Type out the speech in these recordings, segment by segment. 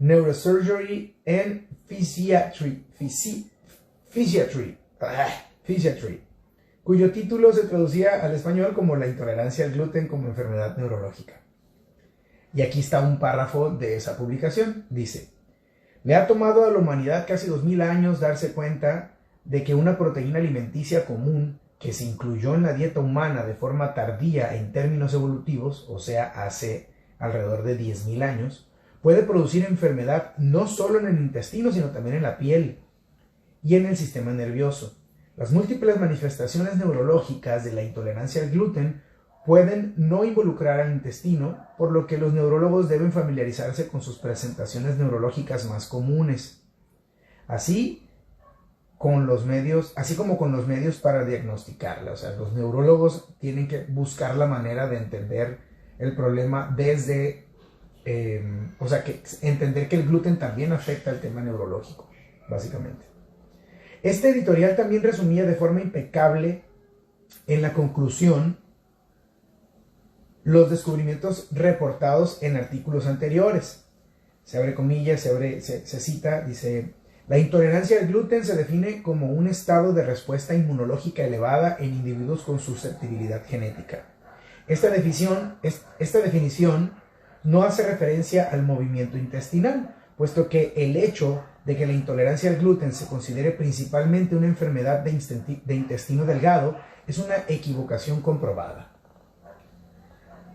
Neurosurgery and Physiatry, cuyo título se traducía al español como la intolerancia al gluten como enfermedad neurológica. Y aquí está un párrafo de esa publicación. Dice: le ha tomado a la humanidad casi 2000 años darse cuenta de que una proteína alimenticia común que se incluyó en la dieta humana de forma tardía en términos evolutivos, o sea, hace alrededor de 10.000 años, puede producir enfermedad no solo en el intestino, sino también en la piel y en el sistema nervioso. Las múltiples manifestaciones neurológicas de la intolerancia al gluten pueden no involucrar al intestino, por lo que los neurólogos deben familiarizarse con sus presentaciones neurológicas más comunes, así como con los medios para diagnosticarla. O sea, los neurólogos tienen que buscar la manera de entender el problema desde, entender que el gluten también afecta el tema neurológico, básicamente. Este editorial también resumía de forma impecable en la conclusión los descubrimientos reportados en artículos anteriores. Se abre comillas, se cita, dice: la intolerancia al gluten se define como un estado de respuesta inmunológica elevada en individuos con susceptibilidad genética. Esta definición no hace referencia al movimiento intestinal, puesto que el hecho de que la intolerancia al gluten se considere principalmente una enfermedad de intestino delgado es una equivocación comprobada.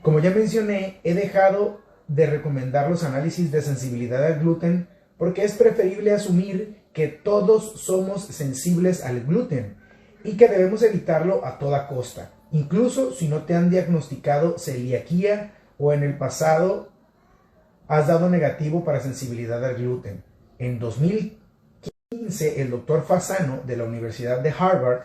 Como ya mencioné, he dejado de recomendar los análisis de sensibilidad al gluten porque es preferible asumir que todos somos sensibles al gluten y que debemos evitarlo a toda costa, incluso si no te han diagnosticado celiaquía o en el pasado has dado negativo para sensibilidad al gluten. En 2015, el Dr. Fasano de la Universidad de Harvard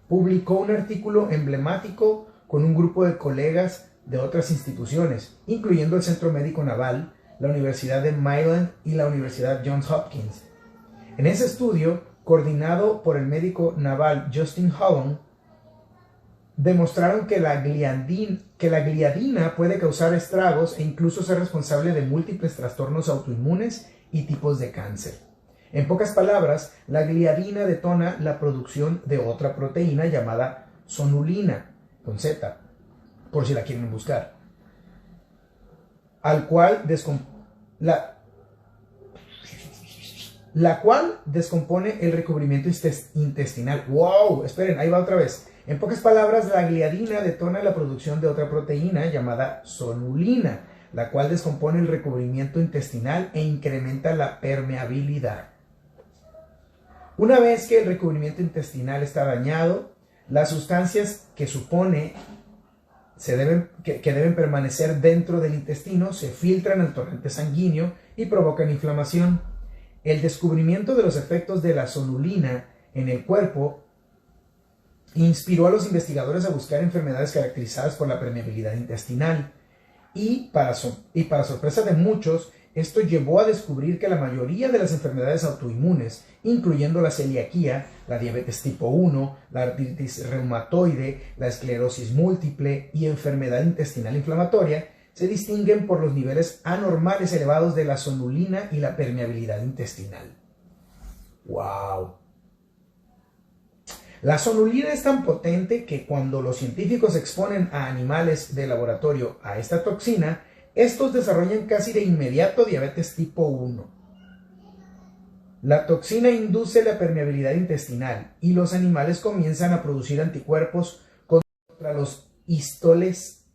publicó un artículo emblemático con un grupo de colegas de otras instituciones, incluyendo el Centro Médico Naval, la Universidad de Maryland y la Universidad Johns Hopkins. En ese estudio, coordinado por el médico naval Justin Holland, demostraron que la gliadina puede causar estragos e incluso ser responsable de múltiples trastornos autoinmunes y tipos de cáncer. En pocas palabras, la gliadina detona la producción de otra proteína llamada sonulina, con Z, por si la quieren buscar, la cual descompone el recubrimiento intestinal. ¡Wow! Esperen, ahí va otra vez. En pocas palabras, la gliadina detona la producción de otra proteína llamada sonulina, la cual descompone el recubrimiento intestinal e incrementa la permeabilidad. Una vez que el recubrimiento intestinal está dañado, las sustancias que deben permanecer dentro del intestino se filtran al torrente sanguíneo y provocan inflamación. El descubrimiento de los efectos de la sonulina en el cuerpo inspiró a los investigadores a buscar enfermedades caracterizadas por la permeabilidad intestinal y para sorpresa de muchos, esto llevó a descubrir que la mayoría de las enfermedades autoinmunes, incluyendo la celiaquía, la diabetes tipo 1, la artritis reumatoide, la esclerosis múltiple y enfermedad intestinal inflamatoria, se distinguen por los niveles anormales elevados de la sonulina y la permeabilidad intestinal. ¡Wow! La sonulina es tan potente que cuando los científicos exponen a animales de laboratorio a esta toxina, estos desarrollan casi de inmediato diabetes tipo 1. La toxina induce la permeabilidad intestinal y los animales comienzan a producir anticuerpos contra los islotes.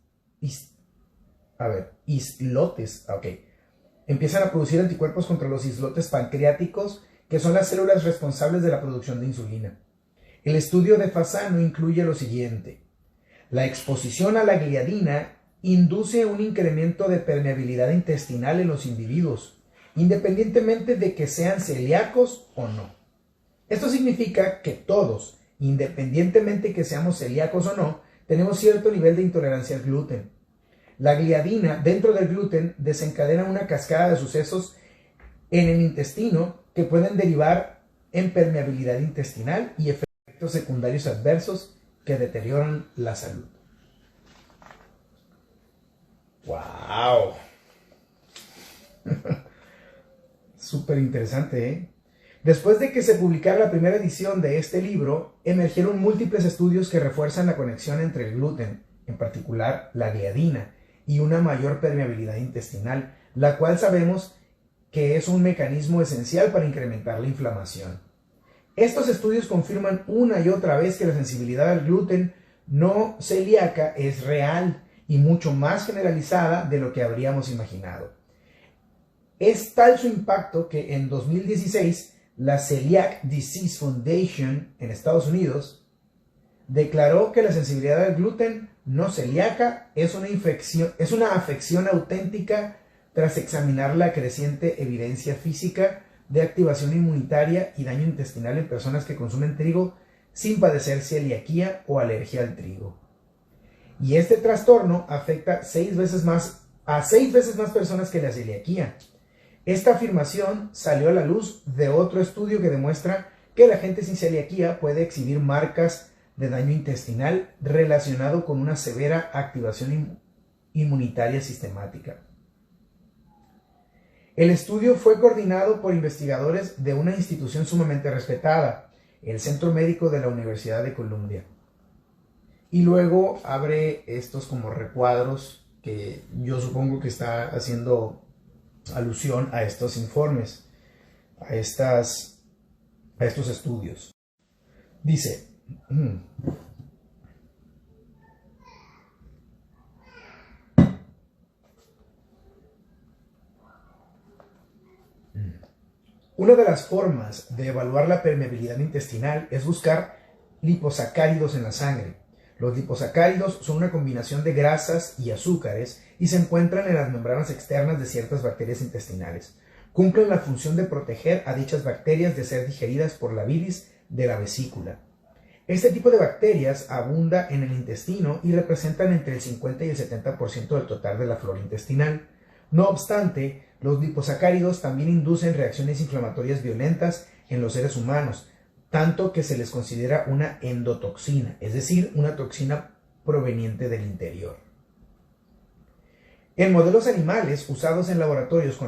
Empiezan a producir anticuerpos contra los islotes pancreáticos, que son las células responsables de la producción de insulina. El estudio de Fasano incluye lo siguiente: la exposición a la gliadina induce un incremento de permeabilidad intestinal en los individuos, independientemente de que sean celíacos o no. Esto significa que todos, independientemente que seamos celíacos o no, tenemos cierto nivel de intolerancia al gluten. La gliadina dentro del gluten desencadena una cascada de sucesos en el intestino que pueden derivar en permeabilidad intestinal y efectos secundarios adversos que deterioran la salud. ¡Wow! Súper interesante, ¿eh? Después de que se publicara la primera edición de este libro, emergieron múltiples estudios que refuerzan la conexión entre el gluten, en particular la gliadina, y una mayor permeabilidad intestinal, la cual sabemos que es un mecanismo esencial para incrementar la inflamación. Estos estudios confirman una y otra vez que la sensibilidad al gluten no celíaca es real y mucho más generalizada de lo que habríamos imaginado. Es tal su impacto que en 2016 la Celiac Disease Foundation en Estados Unidos declaró que la sensibilidad al gluten no celíaca es una afección auténtica tras examinar la creciente evidencia física de activación inmunitaria y daño intestinal en personas que consumen trigo sin padecer celiaquía o alergia al trigo. Y este trastorno afecta a 6 veces más personas que la celiaquía. Esta afirmación salió a la luz de otro estudio que demuestra que la gente sin celiaquía puede exhibir marcas de daño intestinal relacionado con una severa activación inmunitaria sistemática. El estudio fue coordinado por investigadores de una institución sumamente respetada, el Centro Médico de la Universidad de Columbia. Y luego abre estos como recuadros que yo supongo que está haciendo alusión a estos informes, a estos estudios. Dice, una de las formas de evaluar la permeabilidad intestinal es buscar liposacáridos en la sangre. Los liposacáridos son una combinación de grasas y azúcares y se encuentran en las membranas externas de ciertas bacterias intestinales. Cumplen la función de proteger a dichas bacterias de ser digeridas por la bilis de la vesícula. Este tipo de bacterias abunda en el intestino y representan entre el 50 y el 70% del total de la flora intestinal. No obstante, los liposacáridos también inducen reacciones inflamatorias violentas en los seres humanos, tanto que se les considera una endotoxina, es decir, una toxina proveniente del interior. En modelos animales usados en laboratorios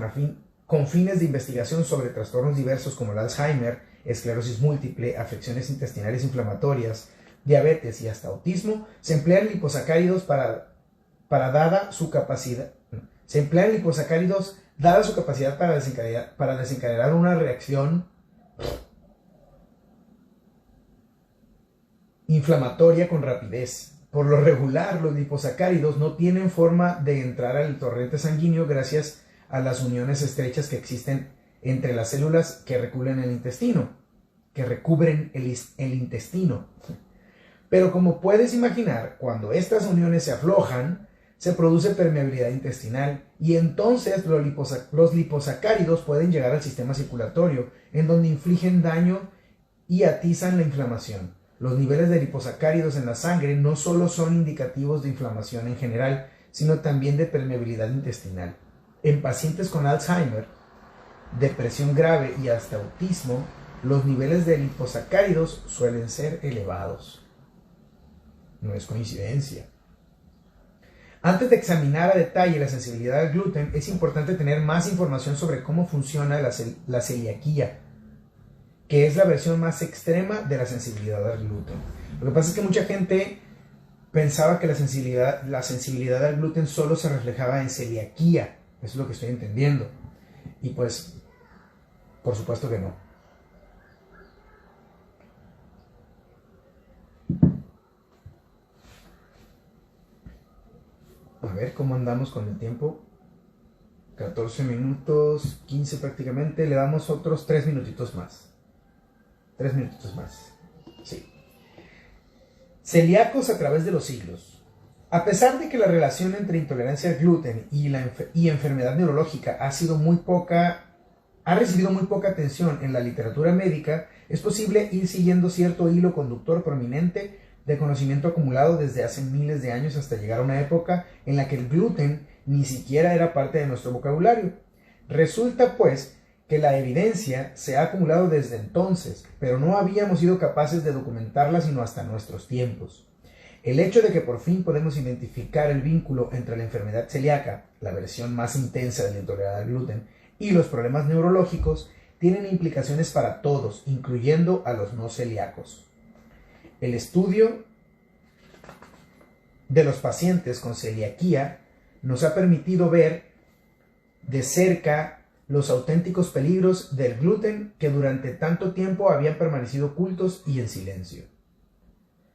con fines de investigación sobre trastornos diversos como el Alzheimer, esclerosis múltiple, afecciones intestinales inflamatorias, diabetes y hasta autismo, se emplean liposacáridos dada su capacidad para desencadenar una reacción inflamatoria con rapidez. Por lo regular, los liposacáridos no tienen forma de entrar al torrente sanguíneo gracias a las uniones estrechas que existen entre las células que recubren el intestino. Pero como puedes imaginar, cuando estas uniones se aflojan, se produce permeabilidad intestinal y entonces los liposacáridos pueden llegar al sistema circulatorio, en donde infligen daño y atizan la inflamación. Los niveles de liposacáridos en la sangre no solo son indicativos de inflamación en general, sino también de permeabilidad intestinal. En pacientes con Alzheimer, depresión grave y hasta autismo, los niveles de liposacáridos suelen ser elevados. No es coincidencia. Antes de examinar a detalle la sensibilidad al gluten, es importante tener más información sobre cómo funciona la celiaquía, que es la versión más extrema de la sensibilidad al gluten. Lo que pasa es que mucha gente pensaba que la sensibilidad al gluten solo se reflejaba en celiaquía. Eso es lo que estoy entendiendo. Y pues, por supuesto que no. A ver cómo andamos con el tiempo. 14 minutos, 15 prácticamente. Le damos otros 3 minutitos más. 3 minutitos más. Sí. Celíacos a través de los siglos. A pesar de que la relación entre intolerancia al gluten y enfermedad neurológica ha recibido muy poca atención en la literatura médica, es posible ir siguiendo cierto hilo conductor prominente de conocimiento acumulado desde hace miles de años hasta llegar a una época en la que el gluten ni siquiera era parte de nuestro vocabulario. Resulta, pues, que la evidencia se ha acumulado desde entonces, pero no habíamos sido capaces de documentarla sino hasta nuestros tiempos. El hecho de que por fin podemos identificar el vínculo entre la enfermedad celíaca, la versión más intensa de la intolerancia al gluten, y los problemas neurológicos tienen implicaciones para todos, incluyendo a los no celíacos. El estudio de los pacientes con celiaquía nos ha permitido ver de cerca los auténticos peligros del gluten que durante tanto tiempo habían permanecido ocultos y en silencio.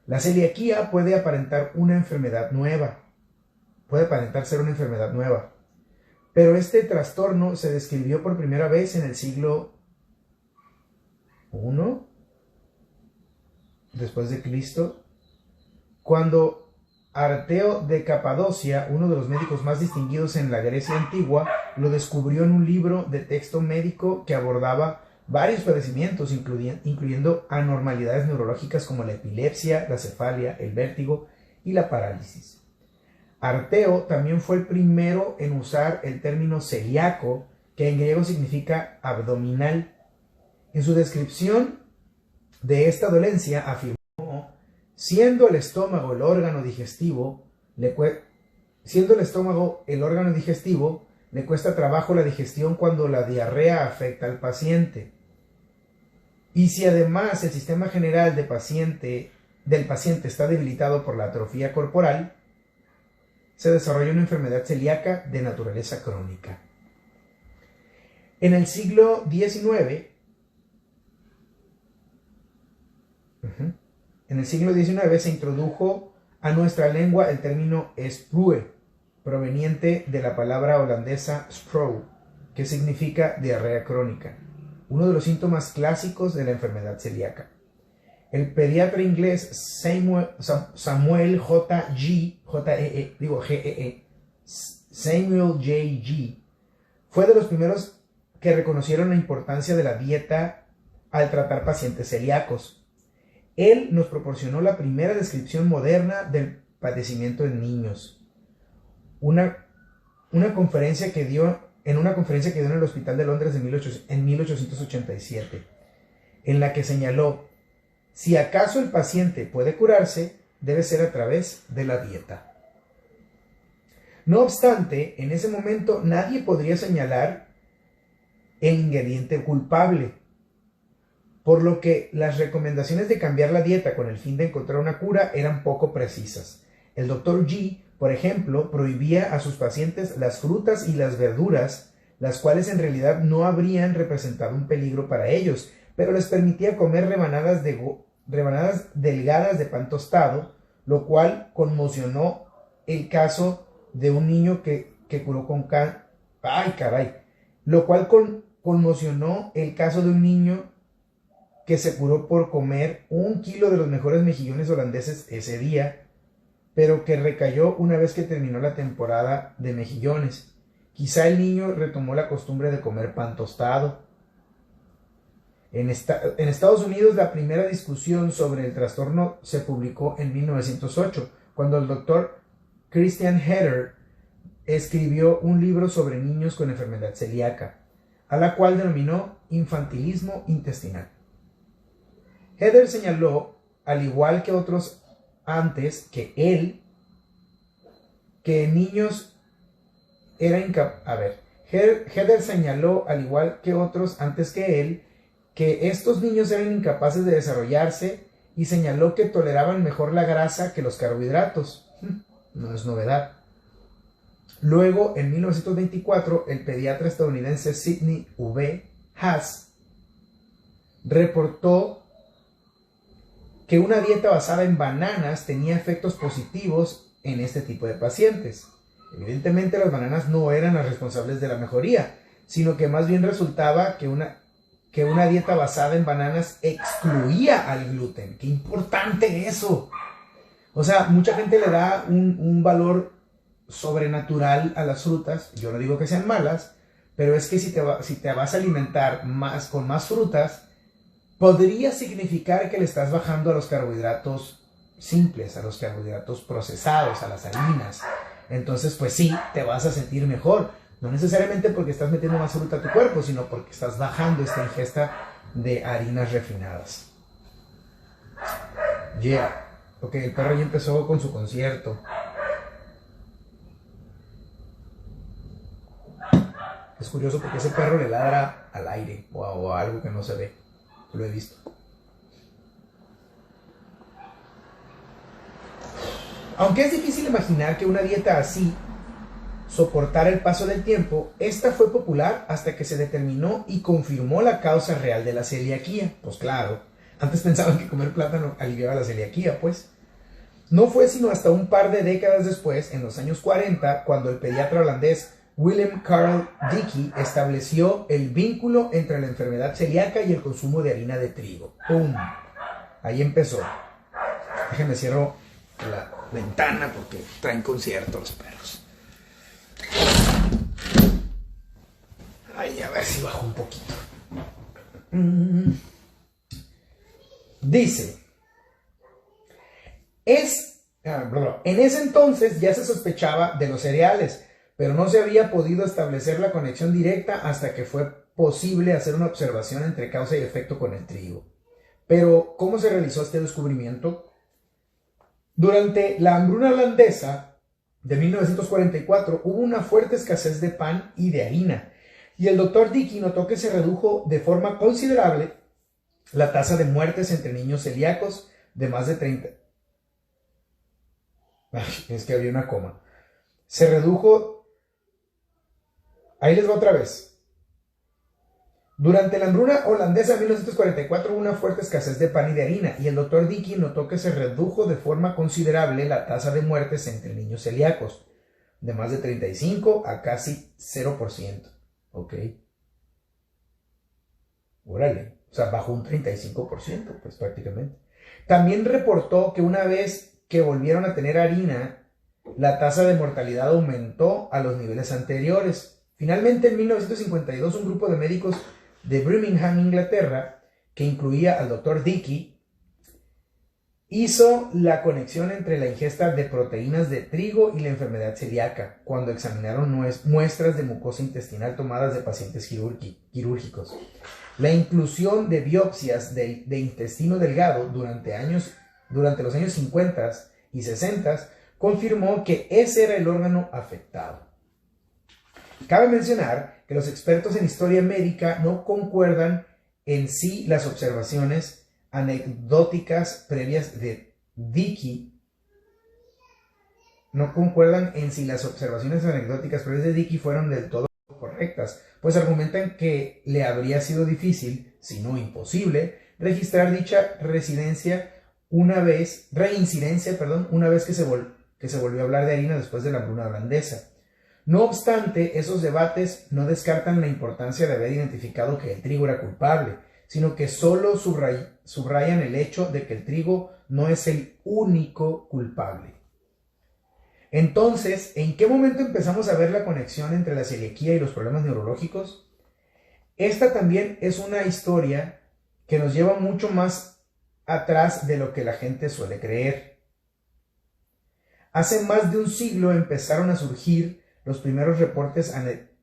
La celiaquía puede aparentar una enfermedad nueva, puede aparentar ser una enfermedad nueva, pero este trastorno se describió por primera vez en el siglo I después de Cristo, cuando Arteo de Capadocia, uno de los médicos más distinguidos en la Grecia antigua, lo descubrió en un libro de texto médico que abordaba varios padecimientos, incluyendo anormalidades neurológicas como la epilepsia, la cefalia, el vértigo y la parálisis. Arteo también fue el primero en usar el término celíaco, que en griego significa abdominal. En su descripción de esta dolencia afirmó: siendo el estómago el órgano digestivo, le cuesta trabajo la digestión cuando la diarrea afecta al paciente. Y si además el sistema general del paciente está debilitado por la atrofia corporal, se desarrolla una enfermedad celíaca de naturaleza crónica. En el siglo XIX, se introdujo a nuestra lengua el término sprue, proveniente de la palabra holandesa sprou, que significa diarrea crónica, uno de los síntomas clásicos de la enfermedad celíaca. El pediatra inglés Samuel Samuel J. G. fue de los primeros que reconocieron la importancia de la dieta al tratar pacientes celíacos. Él nos proporcionó la primera descripción moderna del padecimiento en niños. Una conferencia que dio en el Hospital de Londres en 1887, en la que señaló: si acaso el paciente puede curarse, debe ser a través de la dieta. No obstante, en ese momento nadie podría señalar el ingrediente culpable, por lo que las recomendaciones de cambiar la dieta con el fin de encontrar una cura eran poco precisas. El Dr. G, por ejemplo, prohibía a sus pacientes las frutas y las verduras, las cuales en realidad no habrían representado un peligro para ellos, pero les permitía comer rebanadas delgadas de pan tostado, lo cual conmocionó el caso de un niño que curó con cáncer. Conmocionó el caso de un niño que se curó por comer 1 kilo de los mejores mejillones holandeses ese día, pero que recayó una vez que terminó la temporada de mejillones. Quizá el niño retomó la costumbre de comer pan tostado. En Estados Unidos, la primera discusión sobre el trastorno se publicó en 1908, cuando el doctor Christian Heder escribió un libro sobre niños con enfermedad celíaca, a la cual denominó infantilismo intestinal. Heder señaló, al igual que otros antes que él, que niños eran Heder señaló, al igual que otros antes que él, que estos niños eran incapaces de desarrollarse, y señaló que toleraban mejor la grasa que los carbohidratos. No es novedad. Luego, en 1924, el pediatra estadounidense Sidney V. Haas reportó que una dieta basada en bananas tenía efectos positivos en este tipo de pacientes. Evidentemente, las bananas no eran las responsables de la mejoría, sino que más bien resultaba que una dieta basada en bananas excluía al gluten. ¡Qué importante eso! O sea, mucha gente le da un valor sobrenatural a las frutas. Yo no digo que sean malas, pero es que si te vas a alimentar con más frutas, podría significar que le estás bajando a los carbohidratos simples, a los carbohidratos procesados, a las harinas. Entonces, pues sí, te vas a sentir mejor. No necesariamente porque estás metiendo más fruta a tu cuerpo, sino porque estás bajando esta ingesta de harinas refinadas. Ok, el perro ya empezó con su concierto. Es curioso porque ese perro le ladra al aire o a algo que no se ve. Lo he visto. Aunque es difícil imaginar que una dieta así soportara el paso del tiempo, esta fue popular hasta que se determinó y confirmó la causa real de la celiaquía. Pues claro, antes pensaban que comer plátano aliviaba la celiaquía, pues. No fue sino hasta un par de décadas después, en los años 40, cuando el pediatra holandés Willem Carl Dickey estableció el vínculo entre la enfermedad celíaca y el consumo de harina de trigo. ¡Pum! Ahí empezó. Déjenme cierro la ventana porque traen concierto los perros. Ay, a ver si bajo un poquito. Dice, en ese entonces ya se sospechaba de los cereales, pero no se había podido establecer la conexión directa hasta que fue posible hacer una observación entre causa y efecto con el trigo. Pero, ¿cómo se realizó este descubrimiento? Durante la hambruna holandesa de 1944 hubo una fuerte escasez de pan y de harina, y el doctor Dickey notó que se redujo de forma considerable la tasa de muertes entre niños celíacos de más de 30. Es que había una coma. Se redujo. Ahí les va otra vez. Durante la hambruna holandesa de 1944 hubo una fuerte escasez de pan y de harina, y el doctor Dickey notó que se redujo de forma considerable la tasa de muertes entre niños celíacos, de más de 35 a casi 0%. ¿Ok? Órale. O sea, bajó un 35%, pues prácticamente. También reportó que una vez que volvieron a tener harina, la tasa de mortalidad aumentó a los niveles anteriores. Finalmente, en 1952, un grupo de médicos de Birmingham, Inglaterra, que incluía al Dr. Dickey, hizo la conexión entre la ingesta de proteínas de trigo y la enfermedad celíaca cuando examinaron muestras de mucosa intestinal tomadas de pacientes quirúrgicos. La inclusión de biopsias de intestino delgado durante los años 50 y 60 confirmó que ese era el órgano afectado. Cabe mencionar que los expertos en historia médica no concuerdan en si las observaciones anecdóticas previas de Dickey fueron del todo correctas, pues argumentan que le habría sido difícil, si no imposible, registrar dicha reincidencia una vez que se volvió a hablar de harina después de la hambruna holandesa. No obstante, esos debates no descartan la importancia de haber identificado que el trigo era culpable, sino que solo subrayan el hecho de que el trigo no es el único culpable. Entonces, ¿en qué momento empezamos a ver la conexión entre la celiaquía y los problemas neurológicos? Esta también es una historia que nos lleva mucho más atrás de lo que la gente suele creer. Hace más de un siglo empezaron a surgir los primeros reportes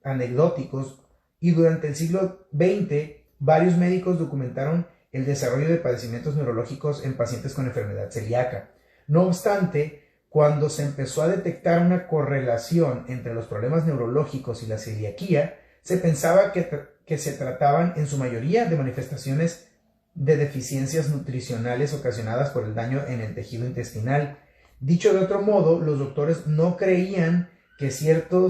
anecdóticos y durante el siglo XX varios médicos documentaron el desarrollo de padecimientos neurológicos en pacientes con enfermedad celíaca. No obstante, cuando se empezó a detectar una correlación entre los problemas neurológicos y la celiaquía, se pensaba que se trataban en su mayoría de manifestaciones de deficiencias nutricionales ocasionadas por el daño en el tejido intestinal. Dicho de otro modo, los doctores no creían que cierto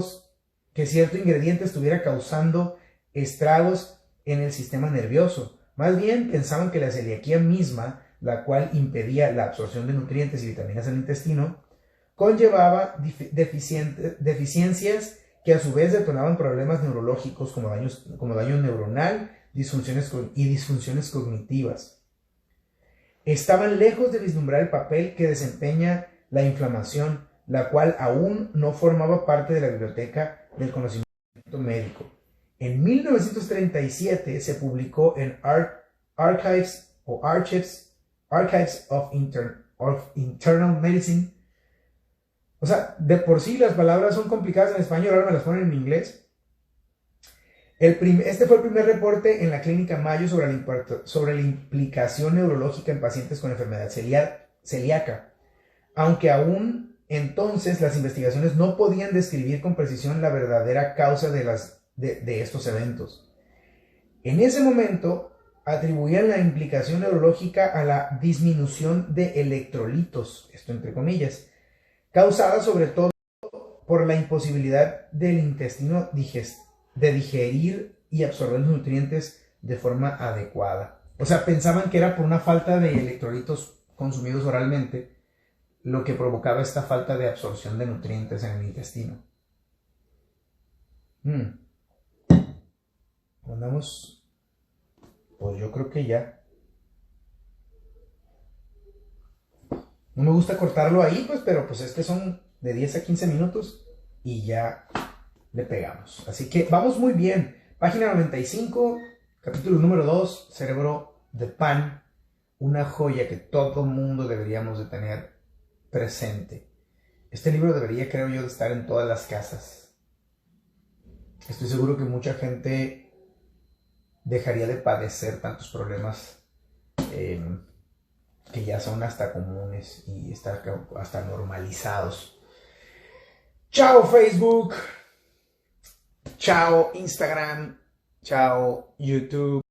ingrediente estuviera causando estragos en el sistema nervioso. Más bien pensaban que la celiaquía misma, la cual impedía la absorción de nutrientes y vitaminas en el intestino, conllevaba deficiencias que a su vez detonaban problemas neurológicos como daño neuronal y disfunciones cognitivas. Estaban lejos de vislumbrar el papel que desempeña la inflamación, la cual aún no formaba parte de la biblioteca del conocimiento médico. En 1937 se publicó en Archives of Internal Medicine. O sea, de por sí las palabras son complicadas en español, ahora me las ponen en inglés. Este fue el primer reporte en la clínica Mayo sobre la implicación neurológica en pacientes con enfermedad celíaca. Aunque aún entonces las investigaciones no podían describir con precisión la verdadera causa de las de estos eventos. En ese momento atribuían la implicación neurológica a la disminución de electrolitos, esto entre comillas, causada sobre todo por la imposibilidad del intestino de digerir y absorber los nutrientes de forma adecuada. O sea, pensaban que era por una falta de electrolitos consumidos oralmente lo que provocaba esta falta de absorción de nutrientes en el intestino. Andamos, pues yo creo que ya. No me gusta cortarlo ahí, pues, pero pues son de 10 a 15 minutos y ya le pegamos. Así que vamos muy bien. Página 95, capítulo número 2, Cerebro de Pan. Una joya que todo mundo deberíamos de tener presente. Este libro debería, creo yo, de estar en todas las casas. Estoy seguro que mucha gente dejaría de padecer tantos problemas que ya son hasta comunes y hasta normalizados. Chao Facebook, chao Instagram, chao YouTube.